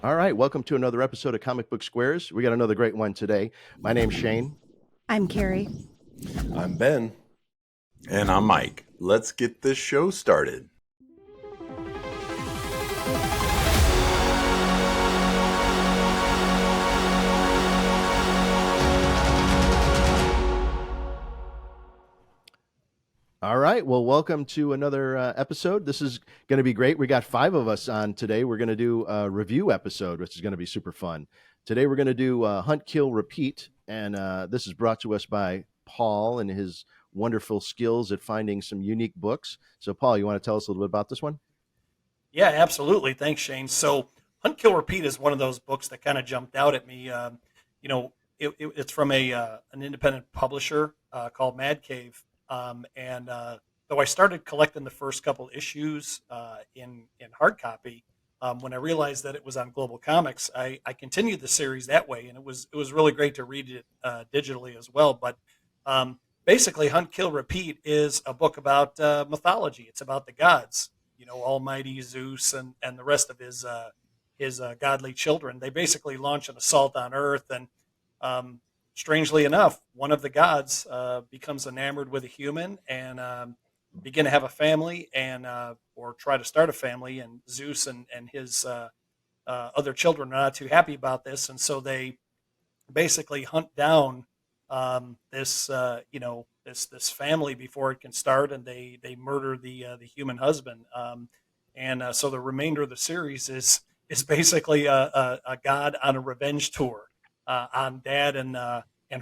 All right, welcome to another episode of Comic Book Squares. We got another great one today. My name's Shane. I'm Carrie. I'm Ben. And I'm Mike. Let's get this show started. All right, well, welcome to another episode. This is going to be great. We got 5 of us on today. We're going to do a review episode, which is going to be super fun. Today, we're going to do Hunt, Kill, Repeat, and this is brought to us by Paul and his wonderful skills at finding some unique books. So, Paul, you want to tell us a little bit about this one? Yeah, absolutely. Thanks, Shane. So, Hunt, Kill, Repeat is one of those books that kind of jumped out at me. It's from a an independent publisher called Mad Cave, and though I started collecting the first couple issues in hard copy, when I realized that it was on Global Comics, I continued the series that way, and it was really great to read it digitally as well. But basically, Hunt, Kill, Repeat is a book about mythology. It's about the gods, Almighty Zeus and the rest of his godly children. They basically launch an assault on Earth, and strangely enough, one of the gods becomes enamored with a human and begin to have a family and or try to start a family. And Zeus and his other children are not too happy about this, and so they basically hunt down this family before it can start, and they murder the human husband. And so the remainder of the series is basically a god on a revenge tour on dad and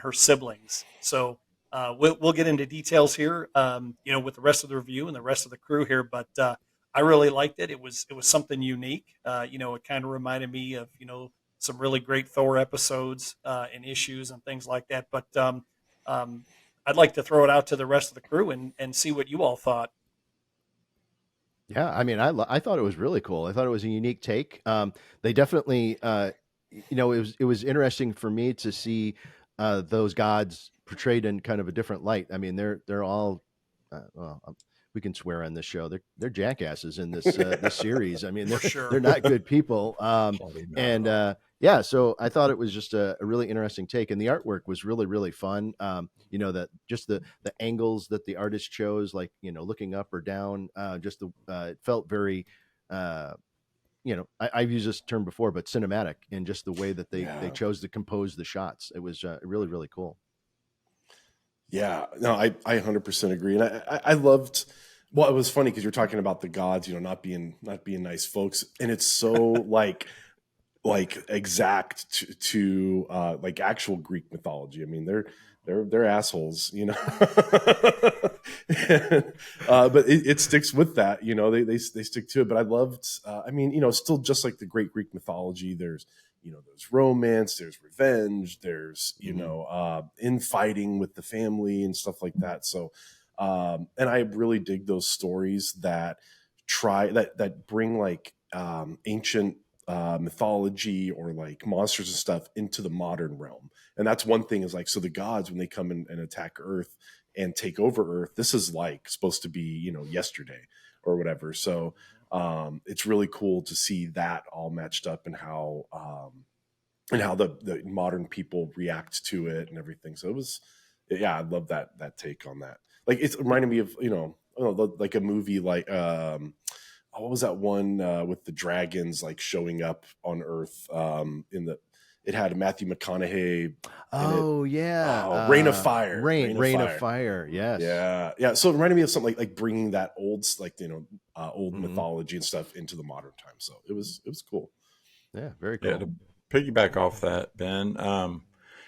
her siblings. So we'll get into details here, with the rest of the review and the rest of the crew here. But I really liked it. It was something unique. It kind of reminded me of some really great Thor episodes and issues and things like that. But I'd like to throw it out to the rest of the crew and see what you all thought. Yeah, I mean, I thought it was really cool. I thought it was a unique take. They definitely, it was interesting for me to see those gods portrayed in kind of a different light. I mean, they're all, we can swear on this show. They're jackasses in this series. I mean, For they're sure. they're not good people. And yeah, so I thought it was just a really interesting take, and the artwork was really fun. That just the angles that the artist chose, like looking up or down, just it felt very. I've used this term before, but cinematic, and just the way that they Yeah. chose to compose the shots. It was really cool. Yeah. No, I 100% agree. And I loved, well, it was funny because you're talking about the gods, not being nice folks. And it's so like exact to like actual Greek mythology. I mean, they're assholes, And, but it sticks with that, they stick to it. But I loved, still just like the great Greek mythology. There's romance, there's revenge, there's Mhm. infighting with the family and stuff like that. So, and I really dig those stories that bring like ancient mythology or like monsters and stuff into the modern realm. And that's one thing is like, so the gods, when they come in and attack Earth and take over Earth, this is like supposed to be, yesterday or whatever. So it's really cool to see that all matched up and how the modern people react to it and everything. So it was, yeah, I love that take on that. Like it reminded me of, I don't know, like a movie like what was that one with the dragons like showing up on Earth it had Matthew McConaughey in it. Oh yeah, Oh, Rain of Fire. Rain of Fire. Yes. Yeah, yeah. So it reminded me of something like bringing that old old Mhm. mythology and stuff into the modern time. So it was cool. Yeah, very Yeah, cool. to piggyback off that, Ben,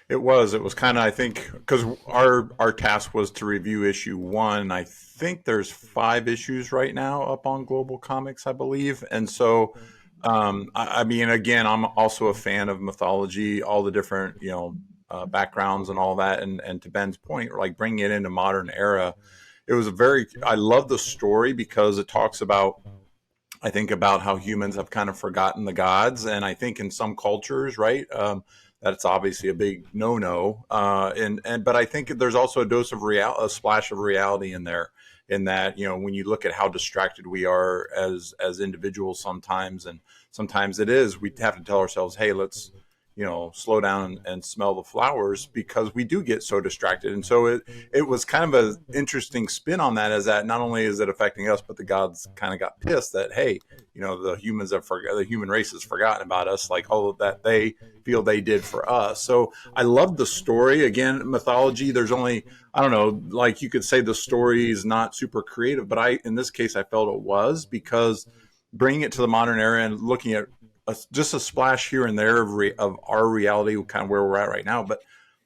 it was kind of, I think, because our task was to review issue one. I think there's 5 issues right now up on Global Comics, I believe, and so I mean, again, I'm also a fan of mythology, all the different backgrounds and all that, and to Ben's point, like bringing it into modern era, I love the story because it talks about, I think, about how humans have kind of forgotten the gods, and I think in some cultures, right, that's obviously a big no-no. But I think there's also a splash of reality in there. In that, when you look at how distracted we are as individuals sometimes, and sometimes it is, we have to tell ourselves, hey, let's, slow down and smell the flowers, because we do get so distracted. And so it was kind of an interesting spin on that, is that not only is it affecting us, but the gods kind of got pissed that, hey, the human race has forgotten about us, like all of that they feel they did for us. So I love the story. Again, mythology, there's only, I don't know, like you could say the story is not super creative, but in this case, I felt it was, because bringing it to the modern era and looking at just a splash here and there of our reality, kind of where we're at right now,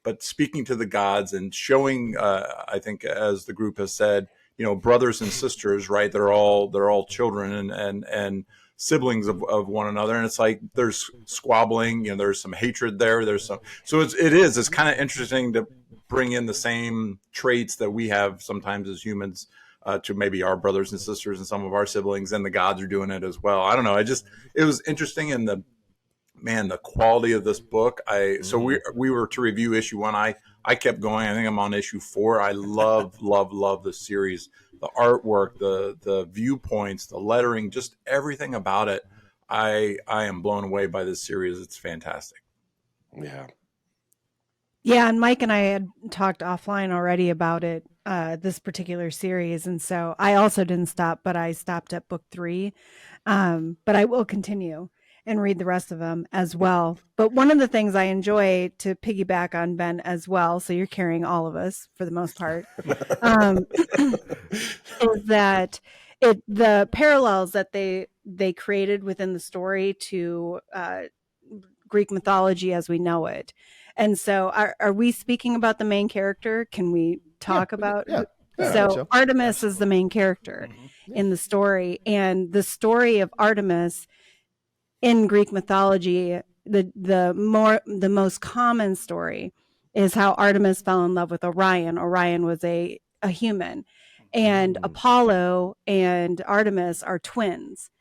but speaking to the gods and showing, I think, as the group has said, brothers and sisters, right? They're all children and siblings of one another, and it's like there's squabbling, there's some hatred there, so it's kind of interesting to bring in the same traits that we have sometimes as humans, to maybe our brothers and sisters and some of our siblings, and the gods are doing it as well. I don't know. It was interesting. And the quality of this book. So we were to review issue 1. I kept going. I think I'm on issue 4. I love this series. The artwork, the viewpoints, the lettering, just everything about it. I am blown away by this series. It's fantastic. Yeah. Yeah, and Mike and I had talked offline already about it, this particular series, and so I also didn't stop, but I stopped at book 3. But I will continue and read the rest of them as well. But one of the things I enjoy, to piggyback on Ben as well, so you're carrying all of us for the most part, is that the parallels that they created within the story to Greek mythology as we know it. And so are we speaking about the main character? Can we talk about? Yeah. So Artemis is the main character in the story. And the story of Artemis in Greek mythology, the most common story is how Artemis fell in love with Orion. Orion was a human. And Apollo and Artemis are twins.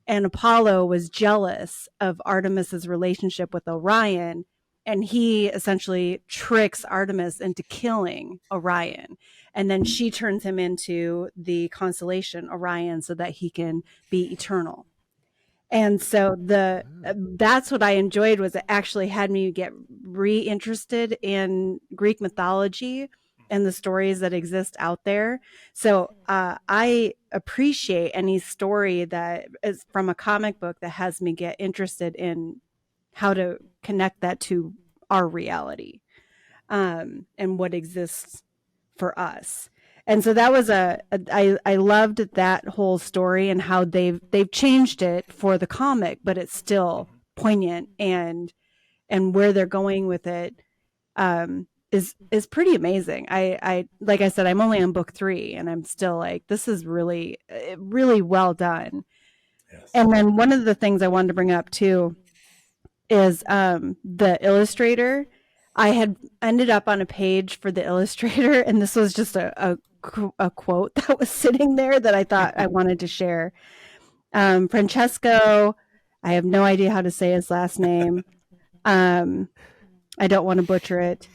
And Apollo was jealous of Artemis's relationship with Orion, and he essentially tricks Artemis into killing Orion. And then she turns him into the constellation Orion so that he can be eternal. And so that's what I enjoyed, was it actually had me get reinterested in Greek mythology and the stories that exist out there. So I appreciate any story that is from a comic book that has me get interested in how to connect that to our reality, and what exists for us. And so that was I loved that whole story and how they've changed it for the comic, but it's still poignant, and where they're going with it is pretty amazing. I like I said, I'm only on book 3, and I'm still like, this is really, really well done. Yes. And then one of the things I wanted to bring up too is the illustrator. I had ended up on a page for the illustrator, and this was just a quote that was sitting there that I thought I wanted to share. Francesco, I have no idea how to say his last name. I don't want to butcher it.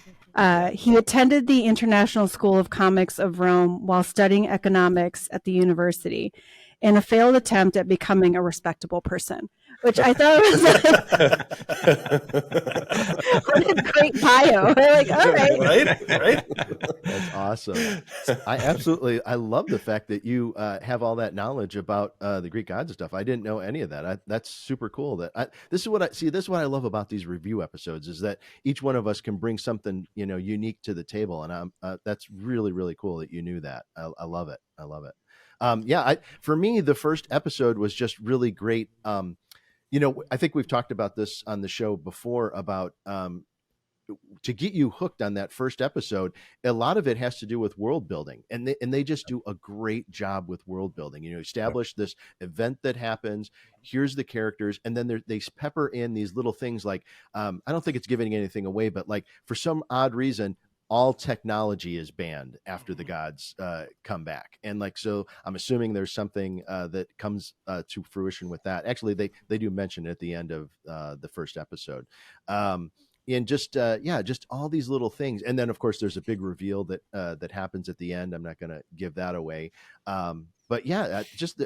He attended the International School of Comics of Rome while studying economics at the university, in a failed attempt at becoming a respectable person, which I thought was what a great bio. Like, all right. Right. That's awesome. I love the fact that you have all that knowledge about the Greek gods and stuff. I didn't know any of that. That's super cool. This is what I love about these review episodes, is that each one of us can bring something unique to the table, and that's really, really cool that you knew that. I love it. I love it. For me, the first episode was just really great. I think we've talked about this on the show before about to get you hooked on that first episode. A lot of it has to do with world building, and they just do a great job with world building. Establish this event that happens. Here's the characters, and then they pepper in these little things like I don't think it's giving anything away, but like for some odd reason, all technology is banned after the gods come back. And so I'm assuming there's something that comes to fruition with that. Actually, they do mention it at the end of the first episode. And just all these little things. And then of course there's a big reveal that happens at the end. I'm not going to give that away. but yeah, just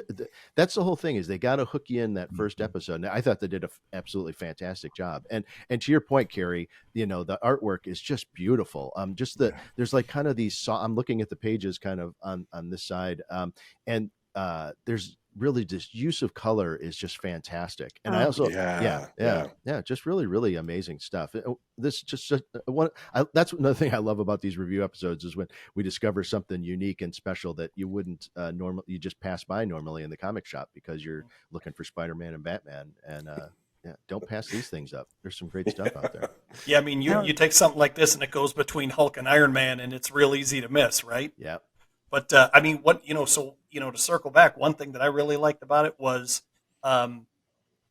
that's the whole thing is they got to hook you in that first episode. And I thought they did a absolutely fantastic job. And to your point, Carrie, the artwork is just beautiful. Just there's like kind of these. I'm looking at the pages kind of on this side, and there's really just use of color is just fantastic. And I also just really amazing stuff. This just that's another thing I love about these review episodes is when we discover something unique and special that you wouldn't normally, you just pass by normally in the comic shop because you're looking for Spider-Man and Batman, and don't pass these things up. There's some great stuff out there. Yeah, I mean, you take something like this and it goes between Hulk and Iron Man, and it's real easy to miss, right? Yeah. But I mean, to circle back, one thing that I really liked about it was,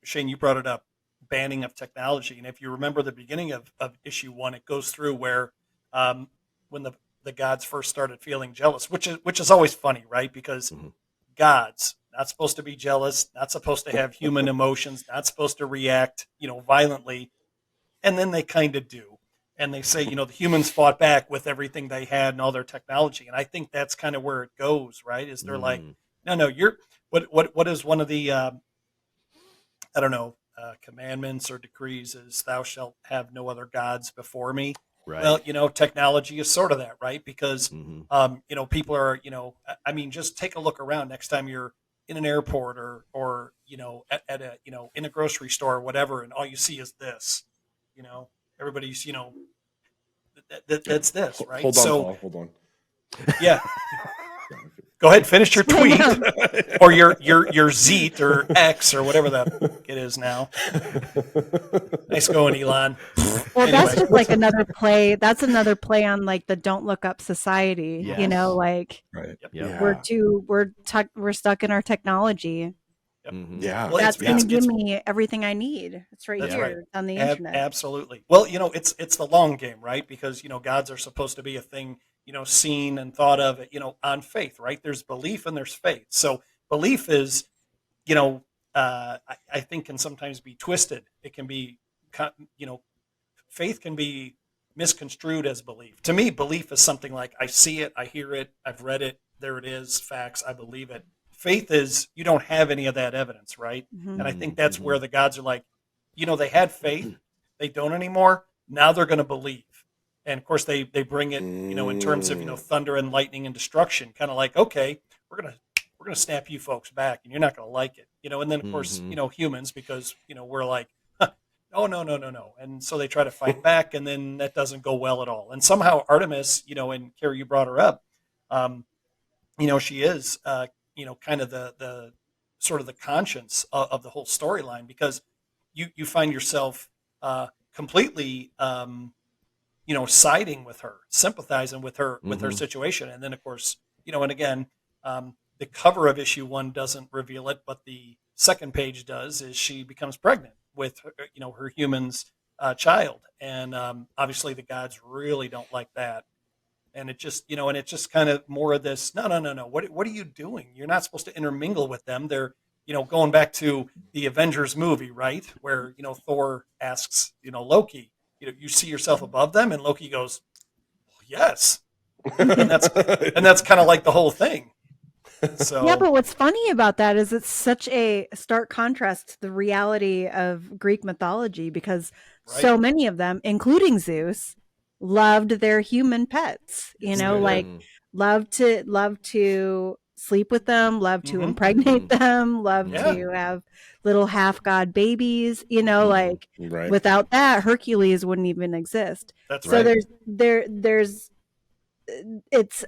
Shane, you brought it up, banning of technology. And if you remember the beginning of issue 1, it goes through where when the gods first started feeling jealous, which is always funny, right? Because gods not supposed to be jealous, not supposed to have human emotions, not supposed to react, violently, and then they kind of do. And they say, the humans fought back with everything they had and all their technology. And I think that's kind of where it goes, right? Is they're like, no, you're what is one of the commandments or decrees is thou shalt have no other gods before me. Right. Well, technology is sort of that, right? Because people are, I mean, just take a look around next time you're in an airport or at a in a grocery store or whatever, and all you see is this, everybody's, that's this, right? Hold on, Paul, hold on. Yeah. Go ahead, finish your tweet or your Zeet or X or whatever that it is now. Nice going, Elon. Well, that's just like another play. That's another play on like the don't look up society. Yes. Like Right. Yeah. we're stuck in our technology. Yeah. Well, That's going to give me everything I need. It's right That's here right. on the internet. Absolutely. Well, it's the long game, right? Because gods are supposed to be a thing, seen and thought of, on faith, right? There's belief and there's faith. So belief is, I think can sometimes be twisted. It can be, faith can be misconstrued as belief. To me, belief is something like I see it, I hear it, I've read it, there it is, facts, I believe it. Faith is you don't have any of that evidence, right? And I think that's where the gods are like, they had faith, they don't anymore. Now they're going to believe. And of course they bring it, in terms of, thunder and lightning and destruction, kind of like, okay, we're going to snap you folks back and you're not going to like it, and then of course, humans, because, we're like, oh, no. And so they try to fight back and then that doesn't go well at all. And somehow Artemis, and Carrie, you brought her up, she is, kind of the sort of the conscience of the whole storyline, because you find yourself completely, siding with her, sympathizing with her situation. And then of course, and again, the cover of issue 1 doesn't reveal it, but the second page does, is she becomes pregnant with, her human's child. And obviously the gods really don't like that. And it just, and it's just kind of more of this, no. What are you doing? You're not supposed to intermingle with them. They're, going back to the Avengers movie, right? Where, Thor asks, Loki, you see yourself above them? And Loki goes, yes. And that's kind of like the whole thing. So Yeah, but what's funny about that is it's such a stark contrast to the reality of Greek mythology, because so many of them, including Zeus, loved their human pets, loved to sleep with them, loved to impregnate them, loved to have little half god babies, Right. without that Hercules wouldn't even exist. That's So right. there's it's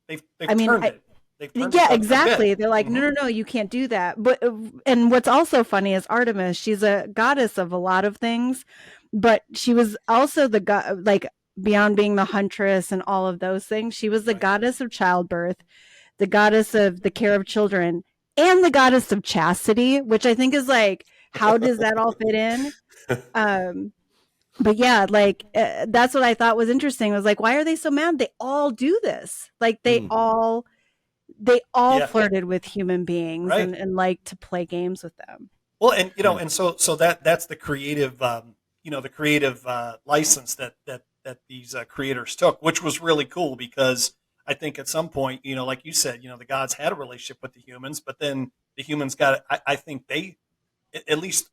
They've I mean, turned it. They've turned yeah, it up a exactly. bit. They're like, no, you can't do that. But and what's also funny is Artemis. She's a goddess of a lot of things, but she was also the god, like beyond being the huntress and all of those things. She was the goddess of childbirth, the goddess of the care of children, and the goddess of chastity. Which I think is like, how does that all fit in? But yeah, like that's what I thought was interesting. I was like, why are they so mad? They all do this. Like they all flirted with human beings and like to play games with them. Well, and and so that's the creative, license that these creators took, which was really cool, because I think at some point, like you said, the gods had a relationship with the humans, but then the humans got. I think they, at least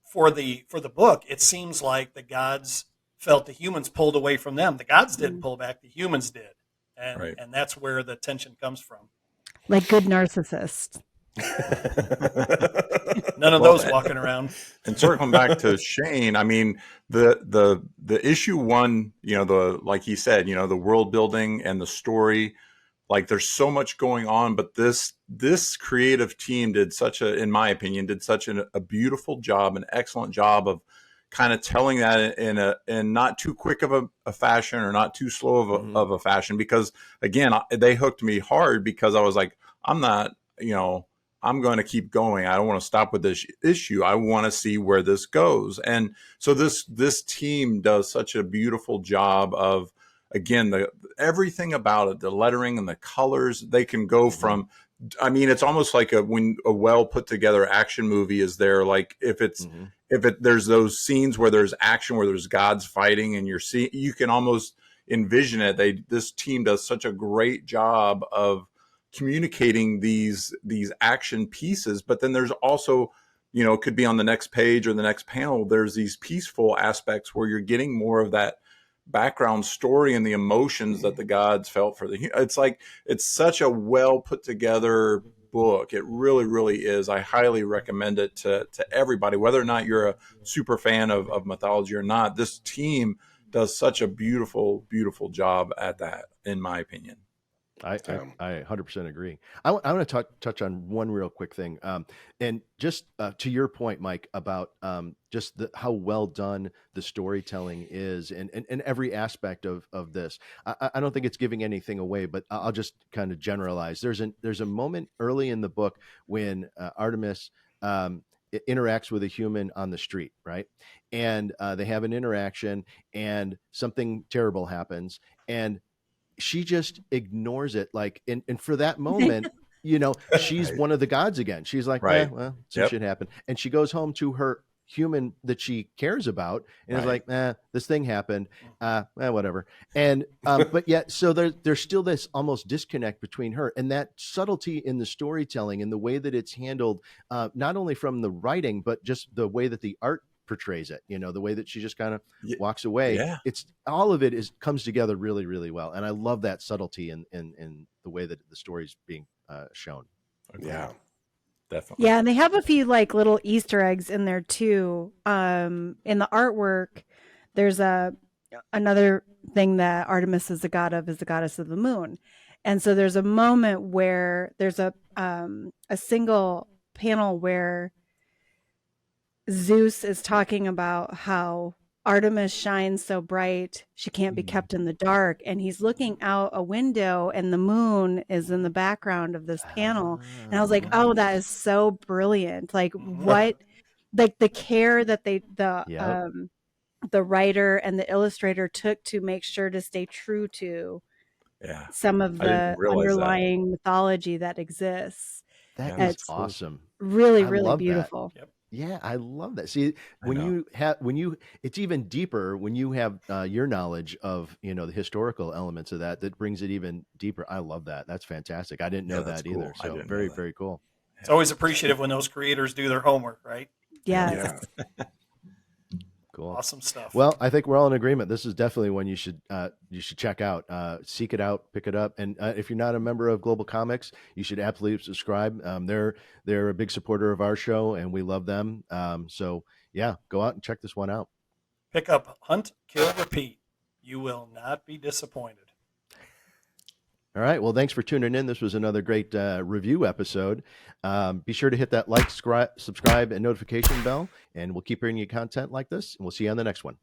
for the book, it seems like the gods felt the humans pulled away from them. The gods didn't pull back; the humans did, and Right. and that's where the tension comes from. Like good narcissists. None of those walking around. And circling back to Shane, I mean, the issue one, like he said, the world building and the story, like there's so much going on, but this creative team did in my opinion, did such a beautiful job, an excellent job of kind of telling that in not too quick of a fashion or not too slow of a fashion, because again, they hooked me hard because I was like, I'm not, I'm going to keep going. I don't want to stop with this issue. I want to see where this goes. And so this team does such a beautiful job of, again, everything about it, the lettering and the colors. They can go from, I mean, it's almost like when a well put together action movie is there. Like if there's those scenes where there's action, where there's gods fighting, and you can almost envision it. This team does such a great job of communicating these action pieces, but then there's also, it could be on the next page or the next panel, there's these peaceful aspects where you're getting more of that background story and the emotions that the gods felt for it's such a well put together book. It really, really is. I highly recommend it to everybody, whether or not you're a super fan of mythology or not. This team does such a beautiful, beautiful job at that, in my opinion. I 100% agree. I want to touch on one real quick thing. And just to your point, Mike, about just how well done the storytelling is in every aspect of this. I don't think it's giving anything away, but I'll just kind of generalize. There's a moment early in the book when Artemis interacts with a human on the street, right? And they have an interaction and something terrible happens. And she just ignores it. Like, and for that moment, she's one of the gods again. She's like, right. Well, some shit happened. And she goes home to her human that she cares about and is like, this thing happened. Whatever. And, but yet, so there's still this almost disconnect between her and that subtlety in the storytelling and the way that it's handled, not only from the writing, but just the way that the art portrays it, the way that she just kind of walks away. Yeah. It's all of it comes together really, really well. And I love that subtlety in the way that the story's being shown. Okay. Yeah, definitely. Yeah, and they have a few like little Easter eggs in there too. In the artwork, there's another thing that Artemis is the goddess of the moon. And so there's a moment where there's a single panel where Zeus is talking about how Artemis shines so bright, she can't be kept in the dark. And he's looking out a window and the moon is in the background of this panel. And I was like, oh, that is so brilliant. Like what, like the care that the writer and the illustrator took to make sure to stay true to some of the underlying mythology that exists. That is awesome. Really, really beautiful. Yep. Yeah, I love that. See, it's even deeper when you have your knowledge of, the historical elements of that brings it even deeper. I love that. That's fantastic. I didn't know that cool. either. So very, very cool. It's always appreciative when those creators do their homework, right? Yes. yeah. Cool. Awesome stuff. Well, I think we're all in agreement. This is definitely one you should check out, seek it out, pick it up. And if you're not a member of Global Comics, you should absolutely subscribe. They're a big supporter of our show and we love them. So yeah, go out and check this one out. Pick up Hunt, Kill, Repeat. You will not be disappointed. All right. Well, thanks for tuning in. This was another great review episode. Be sure to hit that like, subscribe, and notification bell, and we'll keep bringing you content like this. And we'll see you on the next one.